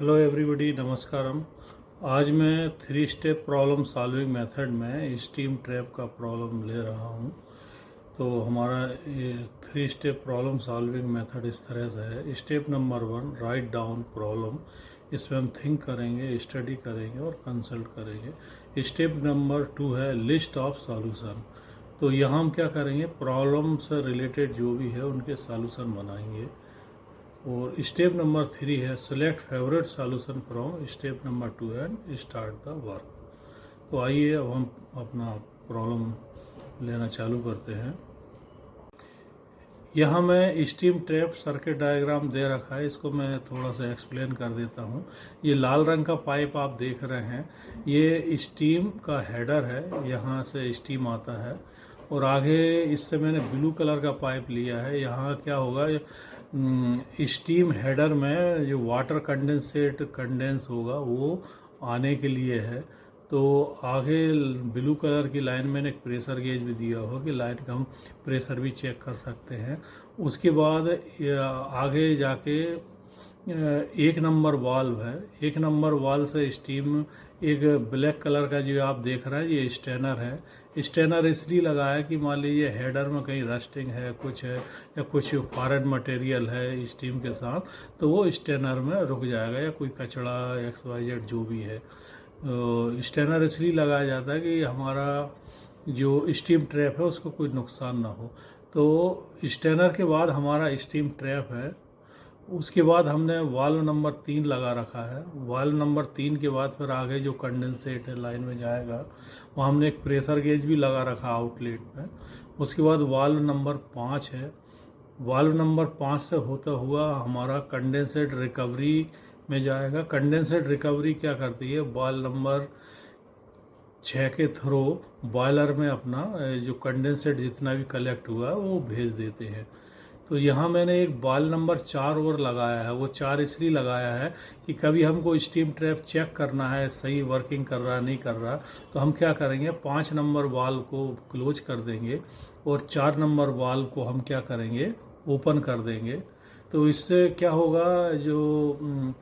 Hello everybody, नमस्कारम। आज मैं 3 step problem solving method में स्टीम ट्रैप का प्रॉब्लम ले रहा हूँ। तो हमारा ये 3 स्टेप प्रॉब्लम सॉल्विंग मेथड इस तरह से है। Step number 1, write down problem. इसमें हम थिंक करेंगे, स्टडी करेंगे और कंसल्ट करेंगे। स्टेप नंबर 2 है लिस्ट ऑफ सॉल्यूशन। तो यहाँ हम क्या करेंगे, प्रॉब्लम से रिलेटेड जो भी है उनके सॉल्यूशन बनाएंगे। और स्टेप नंबर 3 है select favourite solution from step number 2 and start the work. तो आइए अब हम अपना प्रॉब्लम लेना चालू करते हैं। यहाँ मैं स्टीम ट्रैप सर्किट डायग्राम दे रखा है, इसको मैं थोड़ा सा एक्सप्लेन कर देता हूँ। ये लाल रंग का पाइप आप देख रहे हैं, ये स्टीम का हेडर है, यहाँ से स्टीम आता है। और आगे इससे मैंने ब्लू कलर का पाइप लिया है। यहाँ क्या होगा, स्टीम हेडर में जो वाटर कंडेंस होगा वो आने के लिए है। तो आगे ब्लू कलर की लाइन में एक प्रेशर गेज भी दिया होगा कि लाइन का हम प्रेशर भी चेक कर सकते हैं। उसके बाद आगे जाके 1 नंबर वाल्व है। 1 नंबर वाल्व से स्टीम, एक ब्लैक कलर का जो आप देख रहे हैं ये स्टेनर है। स्टेनर इसलिए लगाया कि मान लीजिए हेडर में कहीं रस्टिंग है, कुछ है या कुछ फॉरेन मटेरियल है स्टीम के साथ, तो वो स्टेनर में रुक जाएगा, या कोई कचड़ा XYZ जो भी है। स्टेनर इसलिए लगाया जाता है कि हमारा जो स्टीम ट्रैप है उसको कोई नुकसान ना हो। तो स्टेनर के बाद हमारा स्टीम ट्रैप है। उसके बाद हमने वाल्व नंबर 3 लगा रखा है। वाल्व नंबर 3 के बाद फिर आगे जो कंडेंसेट है लाइन में जाएगा, वहाँ हमने एक प्रेशर गेज भी लगा रखा आउटलेट में। उसके बाद वाल्व नंबर 5 है। वाल्व नंबर 5 से होता हुआ हमारा कंडेंसेट रिकवरी में जाएगा। कंडेंसेट रिकवरी क्या करती है, वाल्व नंबर 6 के थ्रू बॉयलर में अपना जो कंडेंसेट जितना भी कलेक्ट हुआ है वो भेज देते हैं। तो यहाँ मैंने एक वाल्व नंबर 4 और लगाया है। वो 4 इसलिए लगाया है कि कभी हमको स्टीम ट्रैप चेक करना है सही वर्किंग कर रहा है नहीं कर रहा, तो हम क्या करेंगे, 5 नंबर वाल्व को क्लोज कर देंगे और 4 नंबर वाल्व को हम क्या करेंगे, ओपन कर देंगे। तो इससे क्या होगा, जो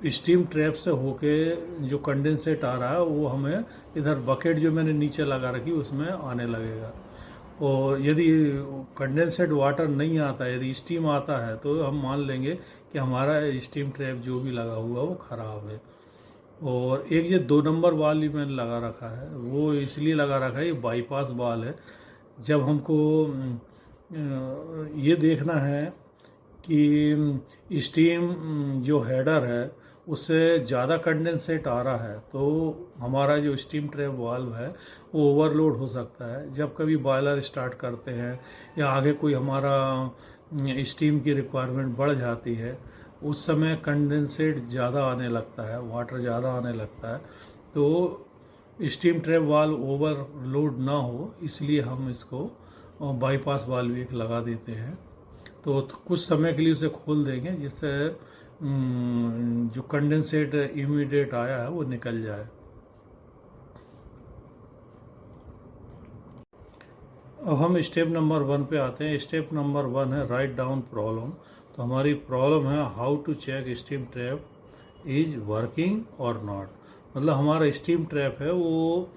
स्टीम ट्रैप से होके जो कंडेंसेट आ रहा है वो हमें इधर बकेट जो मैंने नीचे लगा रखी उसमें आने लगेगा। और यदि कंडेंसेट वाटर नहीं आता है, यदि स्टीम आता है, तो हम मान लेंगे कि हमारा स्टीम ट्रैप जो भी लगा हुआ वो ख़राब है। और एक ये 2 नंबर वाल ही मैंने लगा रखा है, वो इसलिए लगा रखा है, ये बाईपास वाल है। जब हमको ये देखना है कि स्टीम जो हेडर है उससे ज़्यादा कंडेंसेट आ रहा है, तो हमारा जो स्टीम ट्रैप वाल्व है वो ओवरलोड हो सकता है। जब कभी बॉयलर स्टार्ट करते हैं या आगे कोई हमारा स्टीम की रिक्वायरमेंट बढ़ जाती है, उस समय कंडेंसेट ज़्यादा आने लगता है, वाटर ज़्यादा आने लगता है। तो स्टीम ट्रैप वाल्व ओवरलोड ना हो इसलिए हम इसको बाईपास वाल्व एक लगा देते हैं। तो कुछ समय के लिए उसे खोल देंगे जिससे जो कंडेंसेट इमीडिएट आया है वो निकल जाए। अब हम स्टेप नंबर 1 पे आते हैं। स्टेप नंबर 1 है राइट डाउन प्रॉब्लम। तो हमारी प्रॉब्लम है how to check steam trap is working और नॉट। मतलब हमारा स्टीम ट्रैप है वो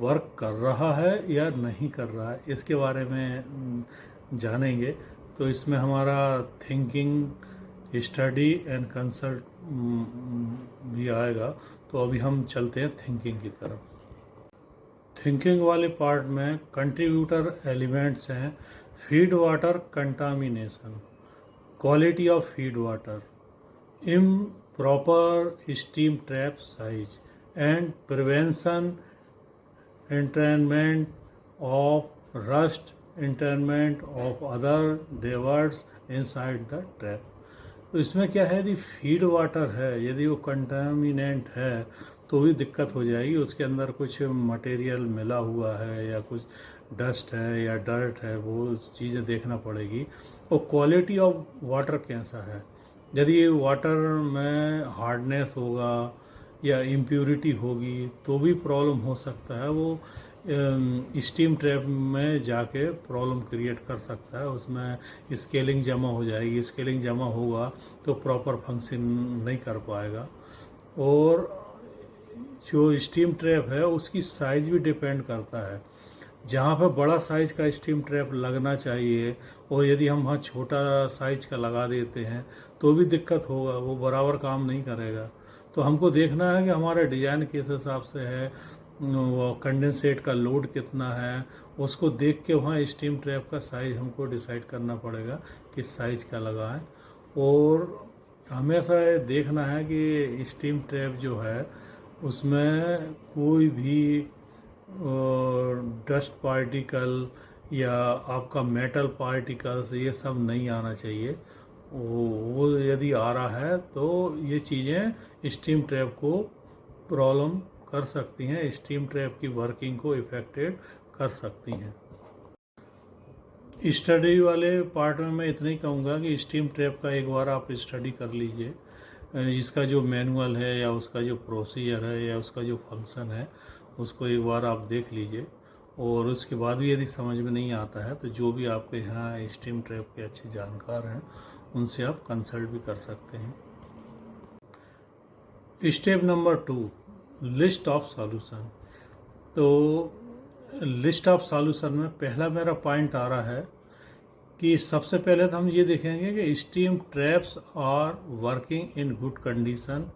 वर्क कर रहा है या नहीं कर रहा है, इसके बारे में जानेंगे। तो इसमें हमारा थिंकिंग, स्टडी एंड कंसल्ट भी आएगा। तो अभी हम चलते हैं थिंकिंग की तरफ। थिंकिंग वाले पार्ट में कंट्रीब्यूटर एलिमेंट्स हैं feed water contamination, quality of feed water, improper steam trap size and prevention, entrainment of rust, entrainment of other debris inside the trap। तो इसमें क्या है, यदि फीड वाटर है, यदि वो कंटामिनेंट है तो भी दिक्कत हो जाएगी। उसके अंदर कुछ मटेरियल मिला हुआ है या कुछ डस्ट है या डर्ट है, वो चीज़ें देखना पड़ेगी। और क्वालिटी ऑफ वाटर कैसा है, यदि वाटर में हार्डनेस होगा या इम्प्योरिटी होगी तो भी प्रॉब्लम हो सकता है। वो स्टीम ट्रैप में जाके प्रॉब्लम क्रिएट कर सकता है। उसमें स्केलिंग जमा हो जाएगी, स्केलिंग जमा होगा तो प्रॉपर फंक्शन नहीं कर पाएगा। और जो स्टीम ट्रैप है उसकी साइज़ भी डिपेंड करता है। जहाँ पर बड़ा साइज़ का स्टीम ट्रैप लगना चाहिए और यदि हम वहाँ छोटा साइज़ का लगा देते हैं तो भी दिक्कत होगा, वो बराबर काम नहीं करेगा। तो हमको देखना है कि हमारा डिज़ाइन किस हिसाब से है, वो कंडेंसेट का लोड कितना है, उसको देख के वहाँ स्टीम ट्रैप का साइज़ हमको डिसाइड करना पड़ेगा किस साइज़ का लगाएं। और हमेशा ये देखना है कि स्टीम ट्रैप जो है उसमें कोई भी डस्ट पार्टिकल या आपका मेटल पार्टिकल्स ये सब नहीं आना चाहिए। वो यदि आ रहा है तो ये चीज़ें स्टीम ट्रैप को प्रॉब्लम कर सकती हैं, स्टीम ट्रैप की वर्किंग को इफेक्टेड कर सकती हैं। स्टडी वाले पार्ट में मैं इतना ही कहूँगा कि स्टीम ट्रैप का एक बार आप स्टडी कर लीजिए, इसका जो मैनुअल है या उसका जो प्रोसीजर है या उसका जो फंक्शन है उसको एक बार आप देख लीजिए। और उसके बाद भी यदि समझ में नहीं आता है तो जो भी आपके यहाँ स्टीम ट्रैप के अच्छे जानकार हैं उनसे आप कंसल्ट भी कर सकते हैं। Step number 2, list of solution. तो लिस्ट ऑफ सॉल्यूशन में पहला मेरा पॉइंट आ रहा है कि सबसे पहले तो हम ये देखेंगे कि steam traps are working in good condition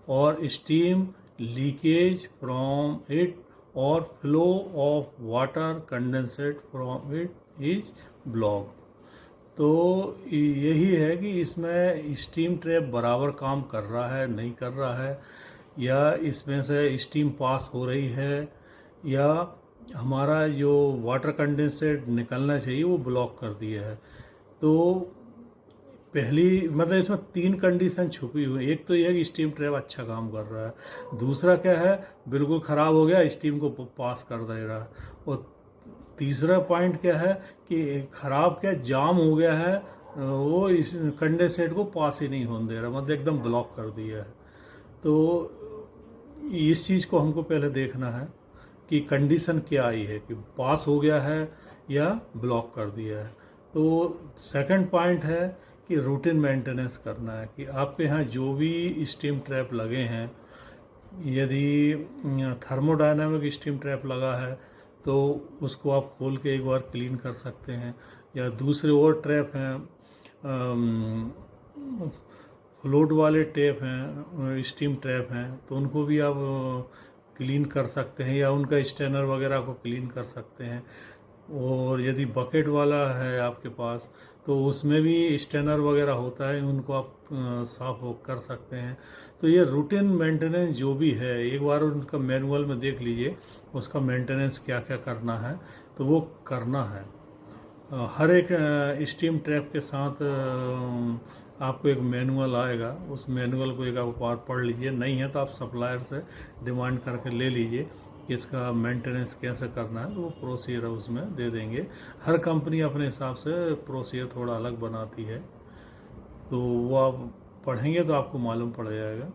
और स्टीम लीकेज फ्रॉम इट और flow of water condensate from it is block. तो यही है कि इसमें स्टीम ट्रैप बराबर काम कर रहा है, नहीं कर रहा है, या इसमें से स्टीम पास हो रही है, या हमारा जो वाटर कंडेंसेट निकलना चाहिए वो ब्लॉक कर दिया है। तो पहली मतलब इसमें 3 कंडीशन छुपी हुई। एक तो यह है कि स्टीम ट्रैप अच्छा काम कर रहा है, दूसरा क्या है बिल्कुल ख़राब हो गया, स्टीम को पास कर दे रहा है, और तीसरा पॉइंट क्या है कि ख़राब क्या जाम हो गया है, वो इस कंडेंसेट को पास ही नहीं होने दे रहा, मतलब एकदम ब्लॉक कर दिया है। तो इस चीज़ को हमको पहले देखना है कि कंडीशन क्या आई है, कि पास हो गया है या ब्लॉक कर दिया है। तो सेकंड पॉइंट है कि रूटीन मेंटेनेंस करना है, कि आपके यहाँ जो भी स्टीम ट्रैप लगे हैं, यदि थर्मोडायनामिक स्टीम ट्रैप लगा है तो उसको आप खोल के एक बार क्लीन कर सकते हैं, या दूसरे और ट्रैप हैं, फ्लोट वाले टैप हैं, स्टीम ट्रैप हैं, तो उनको भी आप क्लीन कर सकते हैं या उनका स्टैनर वगैरह को क्लीन कर सकते हैं। और यदि बकेट वाला है आपके पास तो उसमें भी स्टैनर वगैरह होता है, उनको आप साफ कर सकते हैं। तो ये रूटीन मेंटेनेंस जो भी है एक बार उनका मैनुअल में देख लीजिए, उसका मेंटेनेंस क्या क्या करना है तो वो करना है। हर एक स्टीम ट्रैप के साथ आपको एक मैनुअल आएगा, उस मैनुअल को एक आप पढ़ लीजिए, नहीं है तो आप सप्लायर से डिमांड करके ले लीजिए कि इसका मेंटेनेंस कैसे करना है, तो वो प्रोसीजर उसमें दे देंगे। हर कंपनी अपने हिसाब से प्रोसीजर थोड़ा अलग बनाती है, तो वो आप पढ़ेंगे तो आपको मालूम पड़ जाएगा।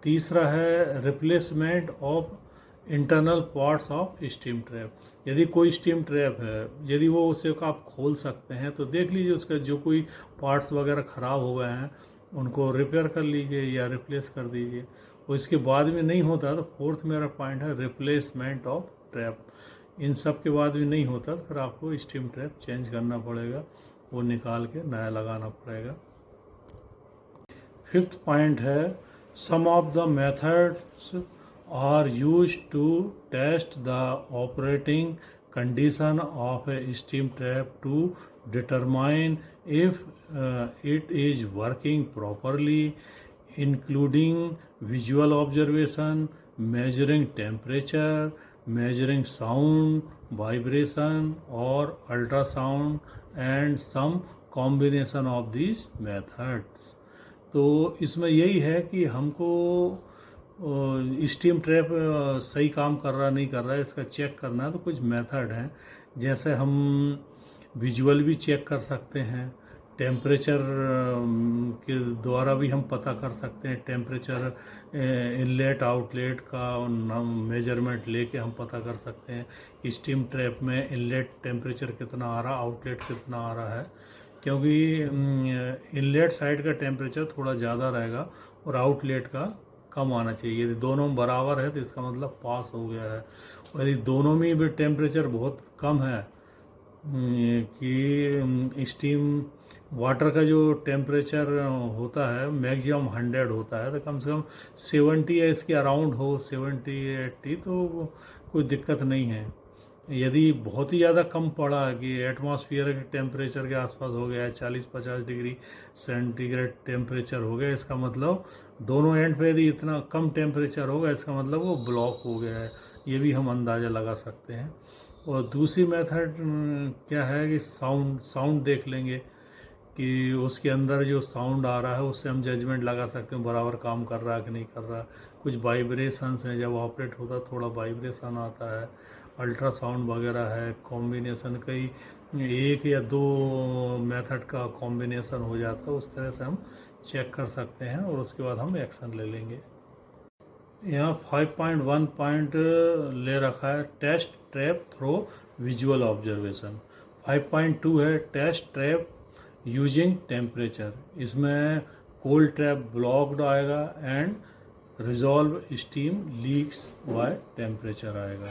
तीसरा है replacement of internal parts of steam trap. यदि कोई स्टीम ट्रैप है, यदि वो उसे आप खोल सकते हैं तो देख लीजिए उसका जो कोई पार्ट्स वगैरह ख़राब हो गए हैं उनको रिपेयर कर लीजिए या रिप्लेस कर दीजिए। और इसके बाद में नहीं होता तो फोर्थ मेरा पॉइंट है रिप्लेसमेंट ऑफ ट्रैप। इन सब के बाद भी नहीं होता तो फिर आपको स्टीम ट्रैप चेंज करना पड़ेगा, वो निकाल के नया लगाना पड़ेगा। फिफ्थ पॉइंट है some of the methods are used to test the operating condition of a steam trap to determine if it is working properly, including visual observation, measuring temperature, measuring sound, vibration or ultrasound, and some combination of these methods। तो इसमें यही है कि हमको steam trap सही काम कर रहा नहीं कर रहा है इसका चेक करना है। तो कुछ मेथड हैं, जैसे हम विजुअल भी चेक कर सकते हैं, टेम्परेचर के द्वारा भी हम पता कर सकते हैं। टेम्परेचर इनलेट आउटलेट का मेजरमेंट लेके हम पता कर सकते हैं कि स्टीम ट्रैप में इनलेट टेम्परेचर कितना आ रहा, आउटलेट कितना आ रहा है, क्योंकि इनलेट साइड का टेम्परेचर थोड़ा ज़्यादा रहेगा और आउटलेट का कम आना चाहिए। यदि दोनों बराबर है तो इसका मतलब पास हो गया है। और यदि दोनों में भी टेम्परेचर बहुत कम है, कि स्टीम वाटर का जो टेम्परेचर होता है मैक्सिमम 100 होता है, तो कम से कम 70 या इसके अराउंड हो, 70-80, तो कोई दिक्कत नहीं है। यदि बहुत ही ज़्यादा कम पड़ा कि एटमॉस्फेयर के टेम्परेचर के आसपास हो गया है, 40-50 डिग्री सेंटीग्रेड टेम्परेचर हो गया, इसका मतलब दोनों एंड पे यदि इतना कम टेम्परेचर होगा, इसका मतलब वो ब्लॉक हो गया है। ये भी हम अंदाज़ा लगा सकते हैं। और दूसरी मेथड क्या है कि साउंड देख लेंगे कि उसके अंदर जो साउंड आ रहा है उससे हम जजमेंट लगा सकते हैं बराबर काम कर रहा है कि नहीं कर रहा है। कुछ वाइब्रेशंस हैं, जब ऑपरेट होता है थोड़ा वाइब्रेशन आता है, अल्ट्रासाउंड वगैरह है, कॉम्बिनेशन कई एक या दो मेथड का कॉम्बिनेशन हो जाता है, उस तरह से हम चेक कर सकते हैं और उसके बाद हम एक्शन ले लेंगे। यहाँ 5.1 पॉइंट ले रखा है test trap through visual observation. 5.2 है टेस्ट ट्रैप यूजिंग टेम्परेचर। इसमें कोल्ड ट्रैप ब्लॉक्ड आएगा and resolve steam leaks by temperature आएगा।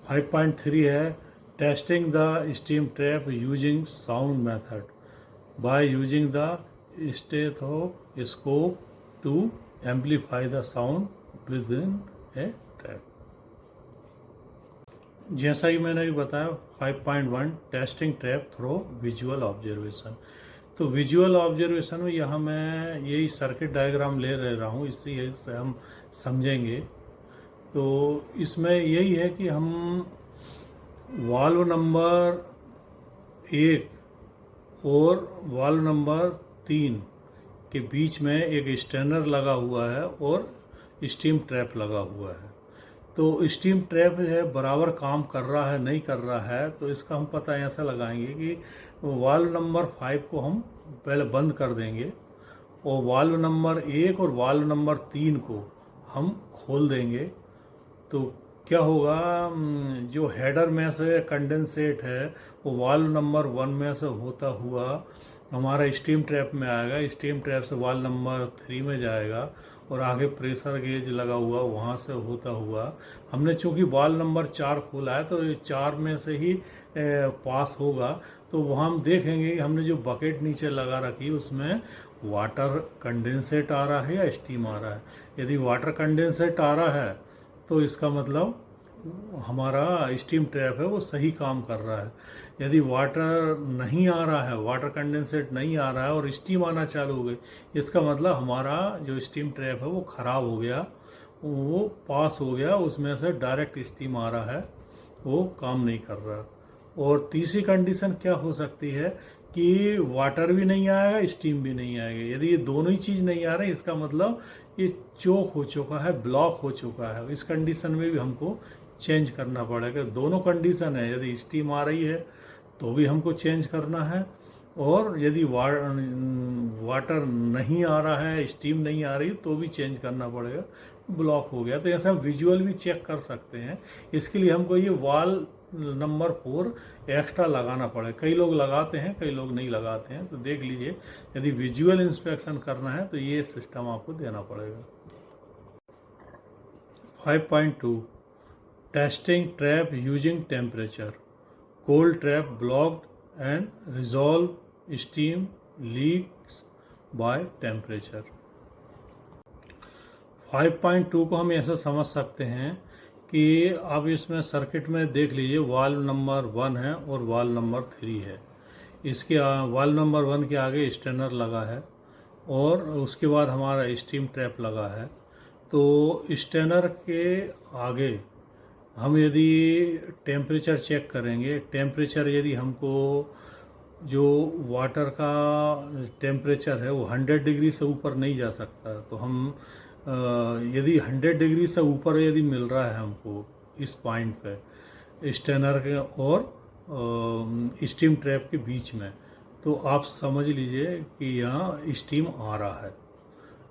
5.3 है testing the steam trap using sound method by using the stethoscope to amplify the sound within a trap. जैसा कि मैंने अभी बताया 5.1 testing trap through visual observation. तो visual observation में यहाँ मैं यही सर्किट डायग्राम ले रहा हूँ, इससे हम समझेंगे। तो इसमें यही है कि हम वाल्व नंबर 1 और वाल्व नंबर 3 के बीच में एक स्टेनर लगा हुआ है और स्टीम ट्रैप लगा हुआ है। तो स्टीम ट्रैप है बराबर काम कर रहा है नहीं कर रहा है, तो इसका हम पता ऐसा लगाएंगे कि वाल्व नंबर 5 को हम पहले बंद कर देंगे और वाल्व नंबर 1 और वाल्व नंबर 3 को हम खोल देंगे। तो क्या होगा, जो हेडर में से कंडेंसेट है वो वाल्व नंबर 1 में से होता हुआ हमारा स्टीम ट्रैप में आएगा, स्टीम ट्रैप से वाल्व नंबर 3 में जाएगा और आगे प्रेशर गेज लगा हुआ वहाँ से होता हुआ, हमने चूंकि वाल्व नंबर 4 खोला है तो ये 4 में से ही पास होगा। तो वहाँ हम देखेंगे कि हमने जो बकेट नीचे लगा रखी उसमें वाटर कंडेंसेट आ रहा है या स्टीम आ रहा है। यदि वाटर कंडेंसेट आ रहा है तो इसका मतलब हमारा स्टीम ट्रैप है वो सही काम कर रहा है। यदि वाटर नहीं आ रहा है, वाटर कंडेंसेट नहीं आ रहा है और स्टीम आना चालू हो गई, इसका मतलब हमारा जो स्टीम ट्रैप है वो ख़राब हो गया, वो पास हो गया, उसमें से डायरेक्ट स्टीम आ रहा है, वो काम नहीं कर रहा। और तीसरी कंडीशन क्या हो सकती है कि वाटर भी नहीं आएगा, स्टीम भी नहीं आएगा। यदि ये दोनों ही चीज़ नहीं आ रही, इसका मतलब ये चोक हो चुका है, ब्लॉक हो चुका है। इस कंडीशन में भी हमको चेंज करना पड़ेगा। दोनों कंडीशन है, यदि स्टीम आ रही है तो भी हमको चेंज करना है, और यदि वाटर नहीं आ रहा है, स्टीम नहीं आ रही, तो भी चेंज करना पड़ेगा, ब्लॉक हो गया। तो ऐसे हम विजुअल भी चेक कर सकते हैं। इसके लिए हमको ये वाल नंबर 4 एक्स्ट्रा लगाना पड़ेगा। कई लोग लगाते हैं, कई लोग नहीं लगाते हैं। तो देख लीजिए, यदि विजुअल इंस्पेक्शन करना है तो ये सिस्टम आपको देना पड़ेगा। 5.2 testing trap using temperature, cold trap blocked and resolve steam leaks by temperature. 5.2 को हम ऐसा समझ सकते हैं कि अब इसमें सर्किट में देख लीजिए, वाल्व नंबर 1 है और वाल्व नंबर 3 है। इसके वाल्व नंबर 1 के आगे स्टेनर लगा है और उसके बाद हमारा स्टीम ट्रैप लगा है। तो स्टेनर के आगे हम यदि टेम्परेचर चेक करेंगे, टेम्परेचर यदि हमको जो वाटर का टेम्परेचर है वो 100 डिग्री से ऊपर नहीं जा सकता, तो हम यदि 100 डिग्री से ऊपर यदि मिल रहा है हमको इस पॉइंट पे स्टेनर के और स्टीम ट्रैप के बीच में, तो आप समझ लीजिए कि यहाँ स्टीम आ रहा है,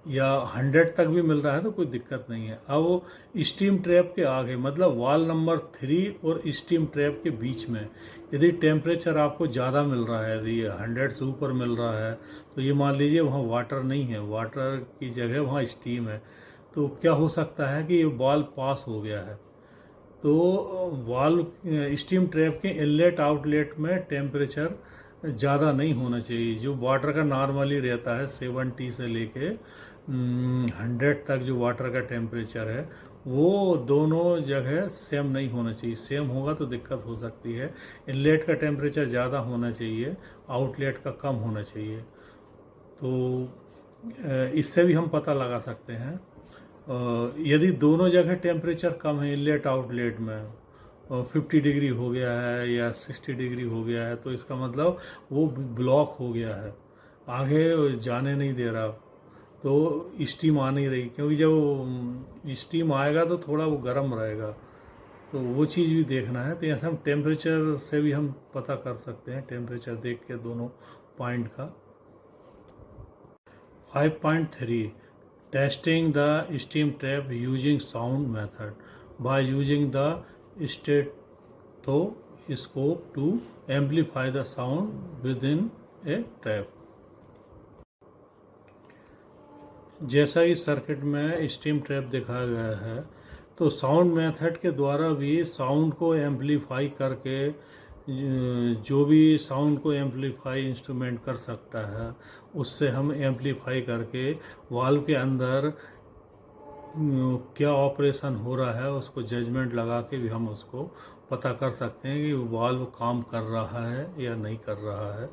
या 100 तक भी मिल रहा है तो कोई दिक्कत नहीं है। अब वो स्टीम ट्रैप के आगे, मतलब वाल नंबर 3 और स्टीम ट्रैप के बीच में यदि टेम्परेचर आपको ज़्यादा मिल रहा है, यदि 100 से ऊपर मिल रहा है, तो ये मान लीजिए वहाँ वाटर नहीं है, वाटर की जगह वहाँ स्टीम है, तो क्या हो सकता है कि ये वाल पास हो गया है। तो वाल्व स्टीम ट्रैप के इनलेट आउटलेट में टेम्परेचर ज़्यादा नहीं होना चाहिए। जो वाटर का नॉर्मली रहता है 70 से लेके 100 तक जो वाटर का टेम्परेचर है, वो दोनों जगह सेम नहीं होना चाहिए। सेम होगा तो दिक्कत हो सकती है। इनलेट का टेम्परेचर ज़्यादा होना चाहिए, आउटलेट का कम होना चाहिए। तो इससे भी हम पता लगा सकते हैं। यदि दोनों जगह टेम्परेचर कम है, इनलेट आउटलेट में 50 डिग्री हो गया है या 60 डिग्री हो गया है, तो इसका मतलब वो ब्लॉक हो गया है, आगे जाने नहीं दे रहा, तो स्टीम आ नहीं रही। क्योंकि जब स्टीम आएगा तो थोड़ा वो गर्म रहेगा, तो वो चीज़ भी देखना है। तो ऐसे हम टेम्परेचर से भी हम पता कर सकते हैं, टेम्परेचर देख के दोनों पॉइंट का। 5.3 Testing the steam trap using sound method by using the stethoscope to amplify the sound within a trap। जैसा इस सर्किट में स्टीम ट्रैप दिखाया गया है, तो साउंड मेथड के द्वारा भी साउंड को एम्पलीफाई करके, जो भी साउंड को एम्पलीफाई इंस्ट्रूमेंट कर सकता है, उससे हम एम्पलीफाई करके वाल्व के अंदर क्या ऑपरेशन हो रहा है उसको जजमेंट लगा के भी हम उसको पता कर सकते हैं कि वाल्व काम कर रहा है या नहीं कर रहा है।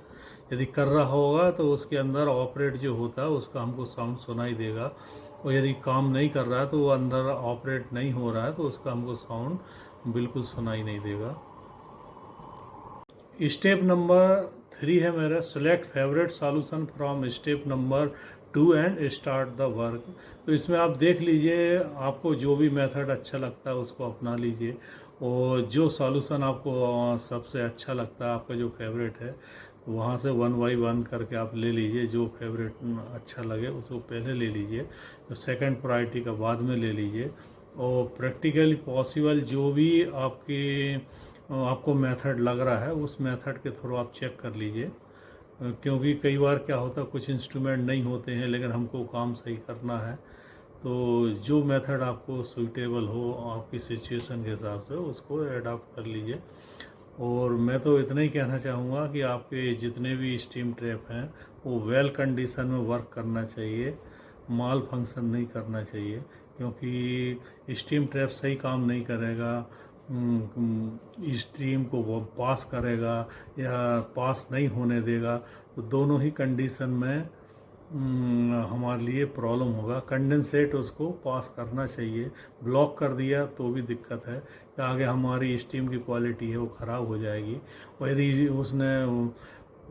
यदि कर रहा होगा तो उसके अंदर ऑपरेट जो होता है उसका हमको साउंड सुनाई देगा, और यदि काम नहीं कर रहा है तो वो अंदर ऑपरेट नहीं हो रहा है तो उसका हमको साउंड बिल्कुल सुनाई नहीं देगा। स्टेप नंबर 3 है मेरा, select favourite solution from step number 2 and start the work. तो इसमें आप देख लीजिए, आपको जो भी मेथड अच्छा लगता है उसको अपना लीजिए, और जो सॉल्यूशन आपको सबसे अच्छा लगता है, आपका जो फेवरेट है, वहाँ से 1 बाई 1 करके आप ले लीजिए। जो फेवरेट अच्छा लगे उसको पहले ले लीजिए, तो सेकंड प्रायोरिटी का बाद में ले लीजिए। और प्रैक्टिकली पॉसिबल जो भी आपको मेथड लग रहा है उस मेथड के थ्रू आप चेक कर लीजिए। क्योंकि कई बार क्या होता है, कुछ इंस्ट्रूमेंट नहीं होते हैं लेकिन हमको काम सही करना है, तो जो मेथड आपको सूटेबल हो आपकी सिचुएशन के हिसाब से उसको अडॉप्ट कर लीजिए। और मैं तो इतना ही कहना चाहूँगा कि आपके जितने भी स्टीम ट्रैप हैं वो वेल कंडीशन में वर्क करना चाहिए, माल फंक्शन नहीं करना चाहिए। क्योंकि स्टीम ट्रैप सही काम नहीं करेगा, स्ट्रीम को वो पास करेगा या पास नहीं होने देगा, तो दोनों ही कंडीशन में हमारे लिए प्रॉब्लम होगा। कंडेंसेट उसको पास करना चाहिए, ब्लॉक कर दिया तो भी दिक्कत है कि आगे हमारी स्टीम की क्वालिटी है वो ख़राब हो जाएगी। और यदि उसने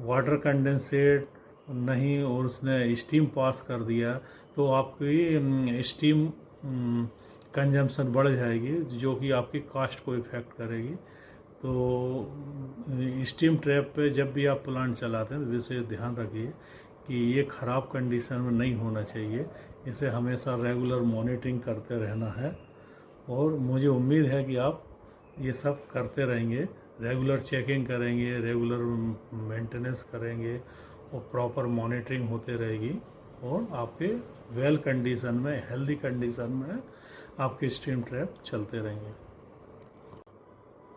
वाटर कंडेंसेट नहीं और उसने स्टीम पास कर दिया तो आपकी स्टीम कंजम्पशन बढ़ जाएगी, जो कि आपकी कास्ट को इफ़ेक्ट करेगी। तो स्टीम ट्रैप पे जब भी आप प्लांट चलाते हैं तो विशेष ध्यान रखिए कि ये ख़राब कंडीशन में नहीं होना चाहिए। इसे हमेशा रेगुलर मॉनिटरिंग करते रहना है, और मुझे उम्मीद है कि आप ये सब करते रहेंगे, रेगुलर चेकिंग करेंगे, रेगुलर मेंटेनेंस करेंगे, और प्रॉपर मॉनिटरिंग होते रहेगी, और आपके वेल कंडीशन में, हेल्दी कंडीशन में आपके स्टीम ट्रैप चलते रहेंगे।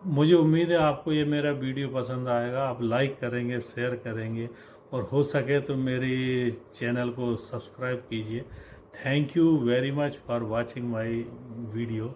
मुझे उम्मीद है आपको ये मेरा वीडियो पसंद आएगा, आप लाइक करेंगे, शेयर करेंगे, और हो सके तो मेरी चैनल को सब्सक्राइब कीजिए। Thank you very much for watching my video.